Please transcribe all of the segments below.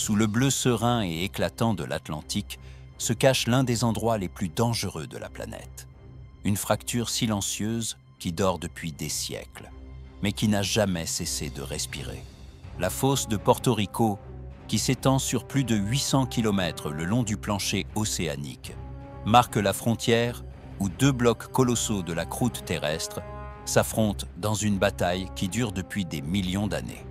Sous le bleu serein et éclatant de l'Atlantique se cache l'un des endroits les plus dangereux de la planète. Une fracture silencieuse qui dort depuis des siècles, mais qui n'a jamais cessé de respirer. La fosse de Porto Rico, qui s'étend sur plus de 800 km le long du plancher océanique, marque la frontière où deux blocs colossaux de la croûte terrestre s'affrontent dans une bataille qui dure depuis des millions d'années.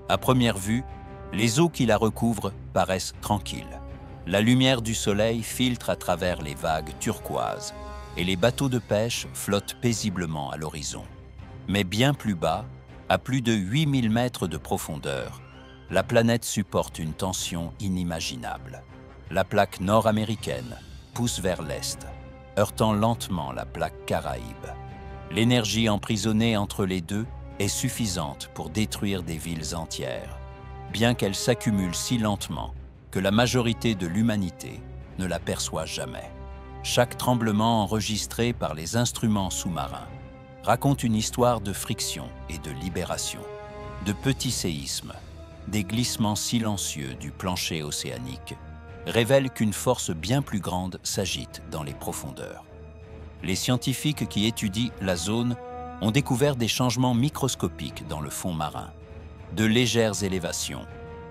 À première vue, les eaux qui la recouvrent paraissent tranquilles. La lumière du soleil filtre à travers les vagues turquoises et les bateaux de pêche flottent paisiblement à l'horizon. Mais bien plus bas, à plus de 8000 mètres de profondeur, la planète supporte une tension inimaginable. La plaque nord-américaine pousse vers l'est, heurtant lentement la plaque Caraïbe. L'énergie emprisonnée entre les deux est suffisante pour détruire des villes entières, bien qu'elle s'accumule si lentement que la majorité de l'humanité ne l'aperçoit jamais. Chaque tremblement enregistré par les instruments sous-marins raconte une histoire de friction et de libération, de petits séismes, des glissements silencieux du plancher océanique révèlent qu'une force bien plus grande s'agite dans les profondeurs. Les scientifiques qui étudient la zone ont découvert des changements microscopiques dans le fond marin, de légères élévations,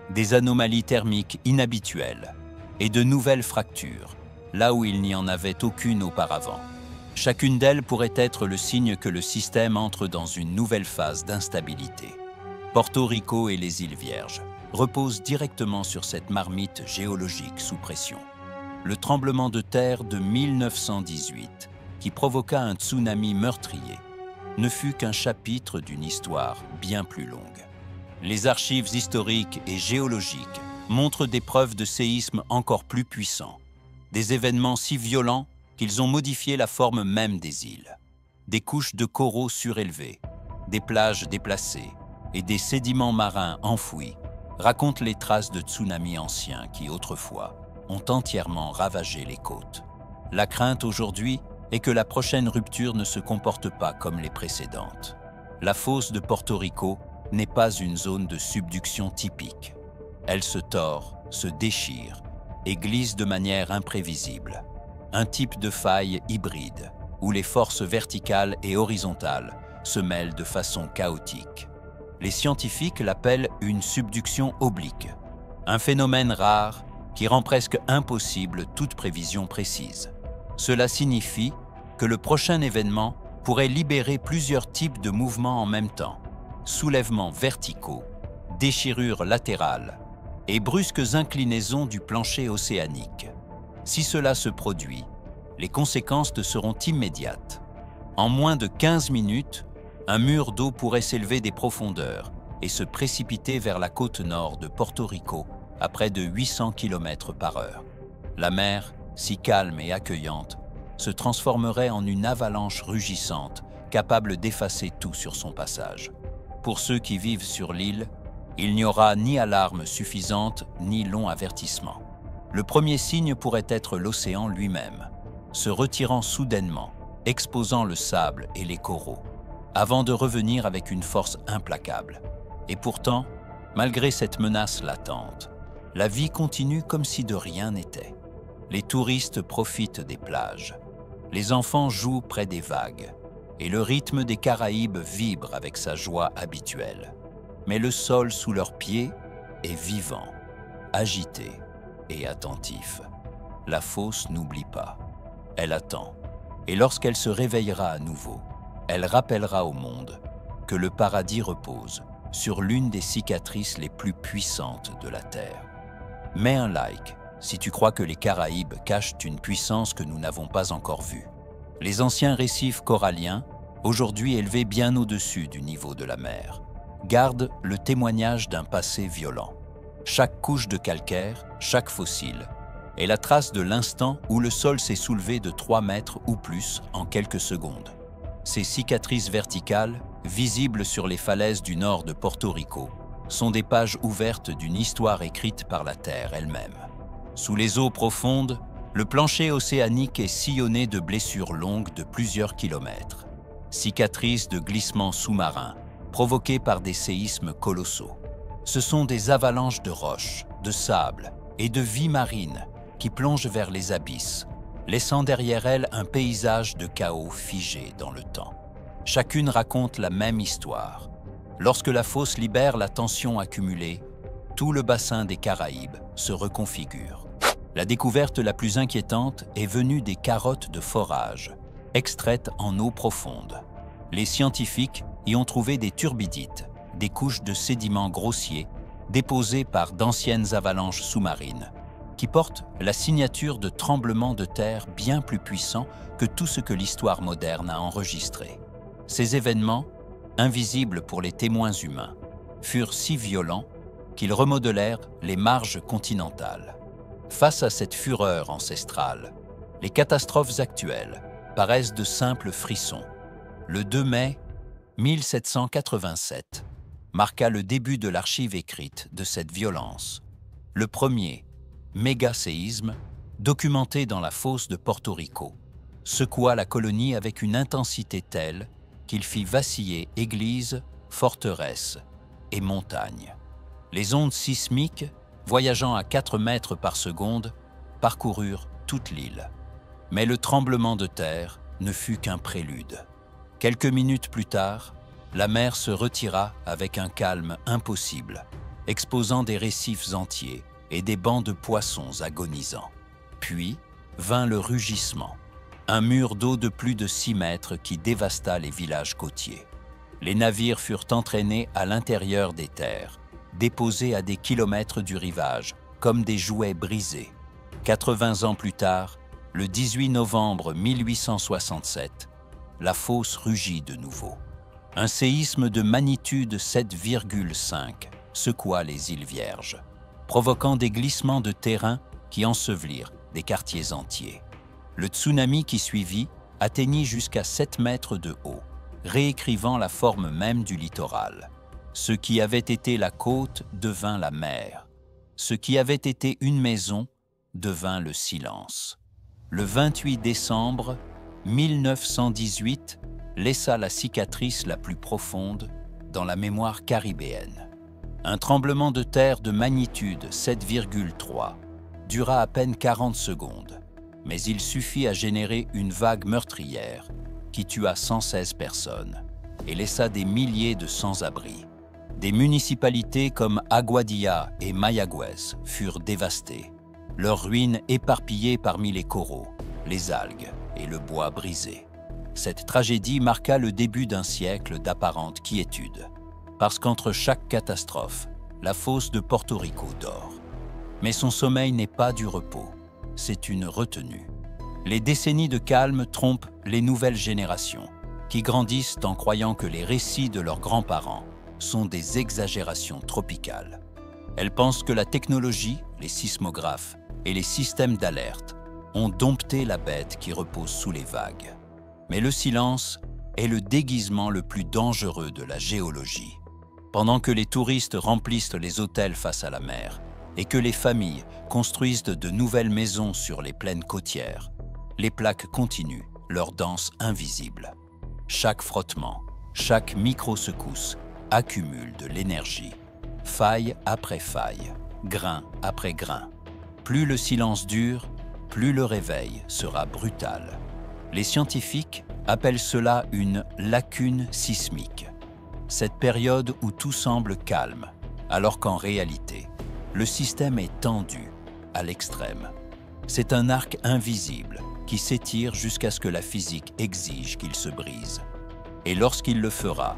des anomalies thermiques inhabituelles et de nouvelles fractures, là où il n'y en avait aucune auparavant. Chacune d'elles pourrait être le signe que le système entre dans une nouvelle phase d'instabilité. Porto Rico et les îles Vierges reposent directement sur cette marmite géologique sous pression. Le tremblement de terre de 1918, qui provoqua un tsunami meurtrier, ne fut qu'un chapitre d'une histoire bien plus longue. Les archives historiques et géologiques montrent des preuves de séismes encore plus puissants, des événements si violents qu'ils ont modifié la forme même des îles. Des couches de coraux surélevées, des plages déplacées et des sédiments marins enfouis racontent les traces de tsunamis anciens qui, autrefois, ont entièrement ravagé les côtes. La crainte aujourd'hui est que la prochaine rupture ne se comporte pas comme les précédentes. La fosse de Porto Rico n'est pas une zone de subduction typique. Elle se tord, se déchire et glisse de manière imprévisible. Un type de faille hybride, où les forces verticales et horizontales se mêlent de façon chaotique. Les scientifiques l'appellent une subduction oblique, un phénomène rare qui rend presque impossible toute prévision précise. Cela signifie que le prochain événement pourrait libérer plusieurs types de mouvements en même temps, soulèvements verticaux, déchirures latérales et brusques inclinaisons du plancher océanique. Si cela se produit, les conséquences seront immédiates. En moins de 15 minutes, un mur d'eau pourrait s'élever des profondeurs et se précipiter vers la côte nord de Porto Rico à près de 800 km/h. La mer, si calme et accueillante, se transformerait en une avalanche rugissante, capable d'effacer tout sur son passage. Pour ceux qui vivent sur l'île, il n'y aura ni alarme suffisante ni long avertissement. Le premier signe pourrait être l'océan lui-même, se retirant soudainement, exposant le sable et les coraux, avant de revenir avec une force implacable. Et pourtant, malgré cette menace latente, la vie continue comme si de rien n'était. Les touristes profitent des plages, les enfants jouent près des vagues, et le rythme des Caraïbes vibre avec sa joie habituelle. Mais le sol sous leurs pieds est vivant, agité et attentif. La fosse n'oublie pas. Elle attend. Et lorsqu'elle se réveillera à nouveau, elle rappellera au monde que le paradis repose sur l'une des cicatrices les plus puissantes de la Terre. Mets un like si tu crois que les Caraïbes cachent une puissance que nous n'avons pas encore vue. Les anciens récifs coralliens, aujourd'hui élevés bien au-dessus du niveau de la mer, gardent le témoignage d'un passé violent. Chaque couche de calcaire, chaque fossile, est la trace de l'instant où le sol s'est soulevé de 3 mètres ou plus en quelques secondes. Ces cicatrices verticales, visibles sur les falaises du nord de Porto Rico, sont des pages ouvertes d'une histoire écrite par la Terre elle-même. Sous les eaux profondes, le plancher océanique est sillonné de blessures longues de plusieurs kilomètres, cicatrices de glissements sous-marins provoqués par des séismes colossaux. Ce sont des avalanches de roches, de sable et de vie marine qui plongent vers les abysses, laissant derrière elles un paysage de chaos figé dans le temps. Chacune raconte la même histoire. Lorsque la fosse libère la tension accumulée, tout le bassin des Caraïbes se reconfigure. La découverte la plus inquiétante est venue des carottes de forage, extraites en eau profonde. Les scientifiques y ont trouvé des turbidites, des couches de sédiments grossiers déposées par d'anciennes avalanches sous-marines, qui portent la signature de tremblements de terre bien plus puissants que tout ce que l'histoire moderne a enregistré. Ces événements, invisibles pour les témoins humains, furent si violents qu'ils remodelèrent les marges continentales. Face à cette fureur ancestrale, les catastrophes actuelles paraissent de simples frissons. Le 2 mai 1787 marqua le début de l'archive écrite de cette violence. Le premier méga-séisme, documenté dans la fosse de Porto Rico, secoua la colonie avec une intensité telle qu'il fit vaciller églises, forteresses et montagnes. Les ondes sismiques, voyageant à 4 mètres par seconde, parcoururent toute l'île. Mais le tremblement de terre ne fut qu'un prélude. Quelques minutes plus tard, la mer se retira avec un calme impossible, exposant des récifs entiers et des bancs de poissons agonisants. Puis vint le rugissement, un mur d'eau de plus de 6 mètres qui dévasta les villages côtiers. Les navires furent entraînés à l'intérieur des terres, déposés à des kilomètres du rivage, comme des jouets brisés. 80 ans plus tard, le 18 novembre 1867, la fosse rugit de nouveau. Un séisme de magnitude 7,5 secoua les îles Vierges, provoquant des glissements de terrain qui ensevelirent des quartiers entiers. Le tsunami qui suivit atteignit jusqu'à 7 mètres de haut, réécrivant la forme même du littoral. Ce qui avait été la côte devint la mer. Ce qui avait été une maison devint le silence. Le 28 décembre 1918 laissa la cicatrice la plus profonde dans la mémoire caribéenne. Un tremblement de terre de magnitude 7,3 dura à peine 40 secondes, mais il suffit à générer une vague meurtrière qui tua 116 personnes et laissa des milliers de sans-abri. Des municipalités comme Aguadilla et Mayagüez furent dévastées, leurs ruines éparpillées parmi les coraux, les algues et le bois brisé. Cette tragédie marqua le début d'un siècle d'apparente quiétude, parce qu'entre chaque catastrophe, la fosse de Porto Rico dort. Mais son sommeil n'est pas du repos, c'est une retenue. Les décennies de calme trompent les nouvelles générations, qui grandissent en croyant que les récits de leurs grands-parents sont des exagérations tropicales. Elles pensent que la technologie, les sismographes et les systèmes d'alerte ont dompté la bête qui repose sous les vagues. Mais le silence est le déguisement le plus dangereux de la géologie. Pendant que les touristes remplissent les hôtels face à la mer et que les familles construisent de nouvelles maisons sur les plaines côtières, les plaques continuent leur danse invisible. Chaque frottement, chaque micro-secousse accumule de l'énergie, faille après faille, grain après grain. Plus le silence dure, plus le réveil sera brutal. Les scientifiques appellent cela une lacune sismique. Cette période où tout semble calme, alors qu'en réalité, le système est tendu à l'extrême. C'est un arc invisible qui s'étire jusqu'à ce que la physique exige qu'il se brise. Et lorsqu'il le fera,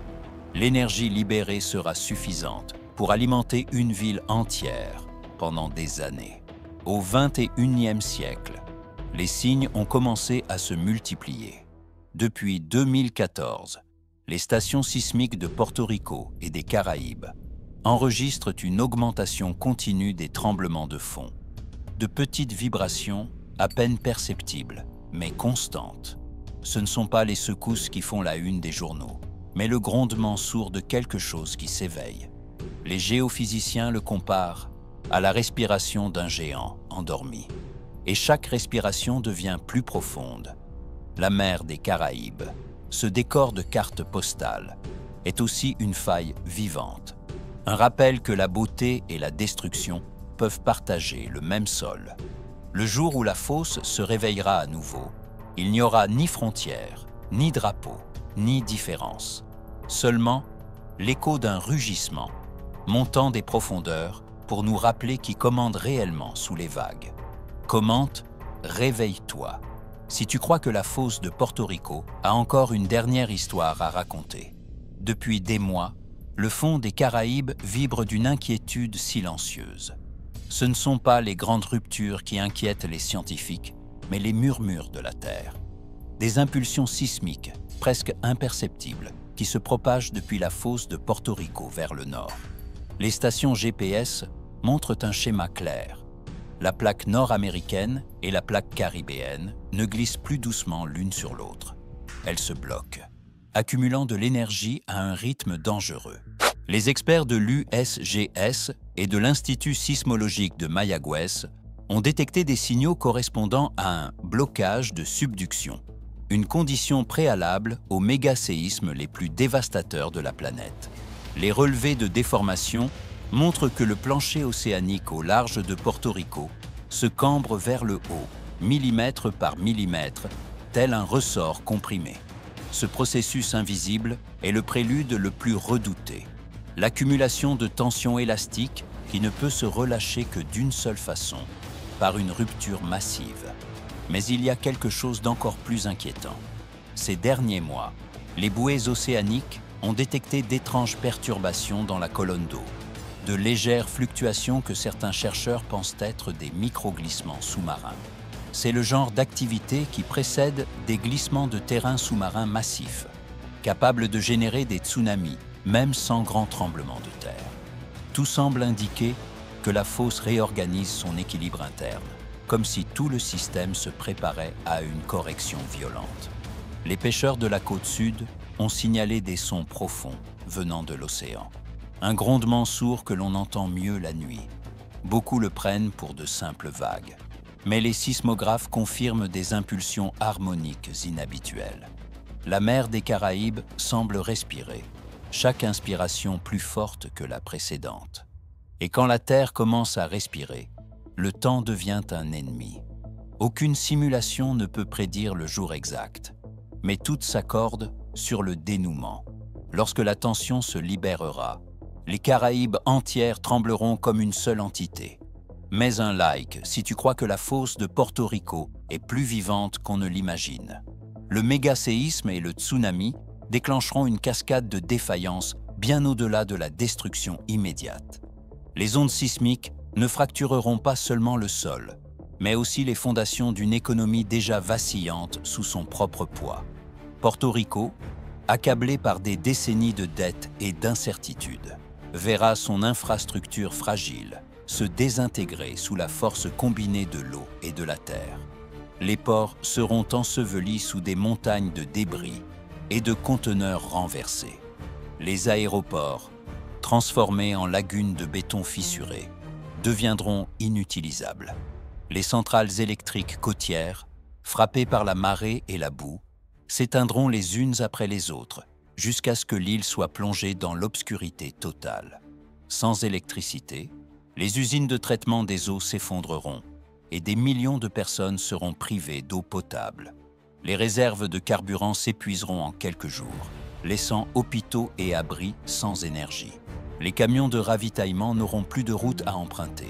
l'énergie libérée sera suffisante pour alimenter une ville entière pendant des années. Au XXIe siècle, les signes ont commencé à se multiplier. Depuis 2014, les stations sismiques de Porto Rico et des Caraïbes enregistrent une augmentation continue des tremblements de fond. De petites vibrations à peine perceptibles, mais constantes. Ce ne sont pas les secousses qui font la une des journaux, mais le grondement sourd de quelque chose qui s'éveille. Les géophysiciens le comparent à la respiration d'un géant endormi. Et chaque respiration devient plus profonde. La mer des Caraïbes, ce décor de cartes postales, est aussi une faille vivante. Un rappel que la beauté et la destruction peuvent partager le même sol. Le jour où la fosse se réveillera à nouveau, il n'y aura ni frontières, ni drapeau, ni différence. Seulement l'écho d'un rugissement, montant des profondeurs pour nous rappeler qui commande réellement sous les vagues. Commente, réveille-toi. Si tu crois que la fosse de Porto Rico a encore une dernière histoire à raconter. Depuis des mois, le fond des Caraïbes vibre d'une inquiétude silencieuse. Ce ne sont pas les grandes ruptures qui inquiètent les scientifiques, mais les murmures de la Terre. Des impulsions sismiques, presque imperceptibles, qui se propagent depuis la fosse de Porto Rico vers le nord. Les stations GPS montrent un schéma clair. La plaque nord-américaine et la plaque caribéenne ne glissent plus doucement l'une sur l'autre. Elles se bloquent, accumulant de l'énergie à un rythme dangereux. Les experts de l'USGS et de l'Institut sismologique de Mayagüez ont détecté des signaux correspondant à un blocage de subduction, une condition préalable aux mégaséismes les plus dévastateurs de la planète. Les relevés de déformation montrent que le plancher océanique au large de Porto Rico se cambre vers le haut, millimètre par millimètre, tel un ressort comprimé. Ce processus invisible est le prélude le plus redouté. L'accumulation de tensions élastiques qui ne peut se relâcher que d'une seule façon, par une rupture massive. Mais il y a quelque chose d'encore plus inquiétant. Ces derniers mois, les bouées océaniques ont détecté d'étranges perturbations dans la colonne d'eau, de légères fluctuations que certains chercheurs pensent être des microglissements sous-marins. C'est le genre d'activité qui précède des glissements de terrain sous-marins massifs, capables de générer des tsunamis, même sans grand tremblement de terre. Tout semble indiquer que la fosse réorganise son équilibre interne, comme si tout le système se préparait à une correction violente. Les pêcheurs de la côte sud ont signalé des sons profonds venant de l'océan. Un grondement sourd que l'on entend mieux la nuit. Beaucoup le prennent pour de simples vagues. Mais les sismographes confirment des impulsions harmoniques inhabituelles. La mer des Caraïbes semble respirer, chaque inspiration plus forte que la précédente. Et quand la Terre commence à respirer, le temps devient un ennemi. Aucune simulation ne peut prédire le jour exact, mais toutes s'accordent sur le dénouement. Lorsque la tension se libérera, les Caraïbes entières trembleront comme une seule entité. Mets un like si tu crois que la fosse de Porto Rico est plus vivante qu'on ne l'imagine. Le mégaséisme et le tsunami déclencheront une cascade de défaillances bien au-delà de la destruction immédiate. Les ondes sismiques ne fractureront pas seulement le sol, mais aussi les fondations d'une économie déjà vacillante sous son propre poids. Porto Rico, accablé par des décennies de dettes et d'incertitudes, verra son infrastructure fragile se désintégrer sous la force combinée de l'eau et de la terre. Les ports seront ensevelis sous des montagnes de débris et de conteneurs renversés. Les aéroports, transformés en lagunes de béton fissuré, deviendront inutilisables. Les centrales électriques côtières, frappées par la marée et la boue, s'éteindront les unes après les autres, jusqu'à ce que l'île soit plongée dans l'obscurité totale. Sans électricité, les usines de traitement des eaux s'effondreront et des millions de personnes seront privées d'eau potable. Les réserves de carburant s'épuiseront en quelques jours, laissant hôpitaux et abris sans énergie. Les camions de ravitaillement n'auront plus de route à emprunter.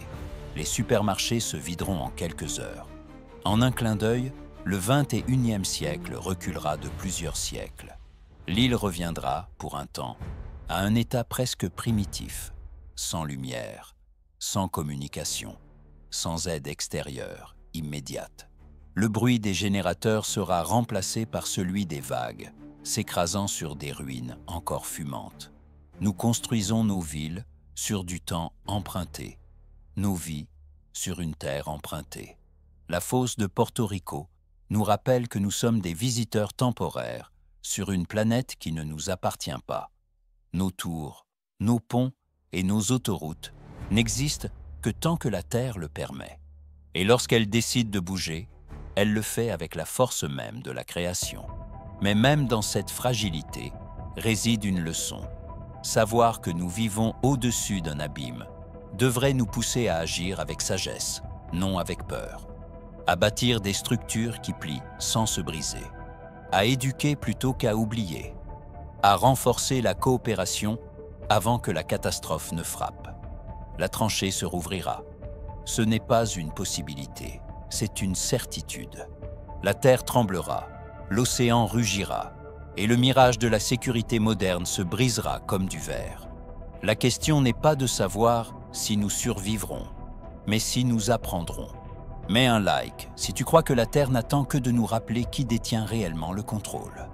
Les supermarchés se videront en quelques heures. En un clin d'œil, le 21e siècle reculera de plusieurs siècles. L'île reviendra, pour un temps, à un état presque primitif, sans lumière, sans communication, sans aide extérieure, immédiate. Le bruit des générateurs sera remplacé par celui des vagues, s'écrasant sur des ruines encore fumantes. Nous construisons nos villes sur du temps emprunté, nos vies sur une terre empruntée. La fosse de Porto Rico nous rappelle que nous sommes des visiteurs temporaires sur une planète qui ne nous appartient pas. Nos tours, nos ponts et nos autoroutes n'existent que tant que la Terre le permet. Et lorsqu'elle décide de bouger, elle le fait avec la force même de la création. Mais même dans cette fragilité réside une leçon. Savoir que nous vivons au-dessus d'un abîme devrait nous pousser à agir avec sagesse, non avec peur, à bâtir des structures qui plient sans se briser, à éduquer plutôt qu'à oublier, à renforcer la coopération avant que la catastrophe ne frappe. La tranchée se rouvrira. Ce n'est pas une possibilité, c'est une certitude. La terre tremblera, l'océan rugira, et le mirage de la sécurité moderne se brisera comme du verre. La question n'est pas de savoir si nous survivrons, mais si nous apprendrons. Mets un like si tu crois que la Terre n'attend que de nous rappeler qui détient réellement le contrôle.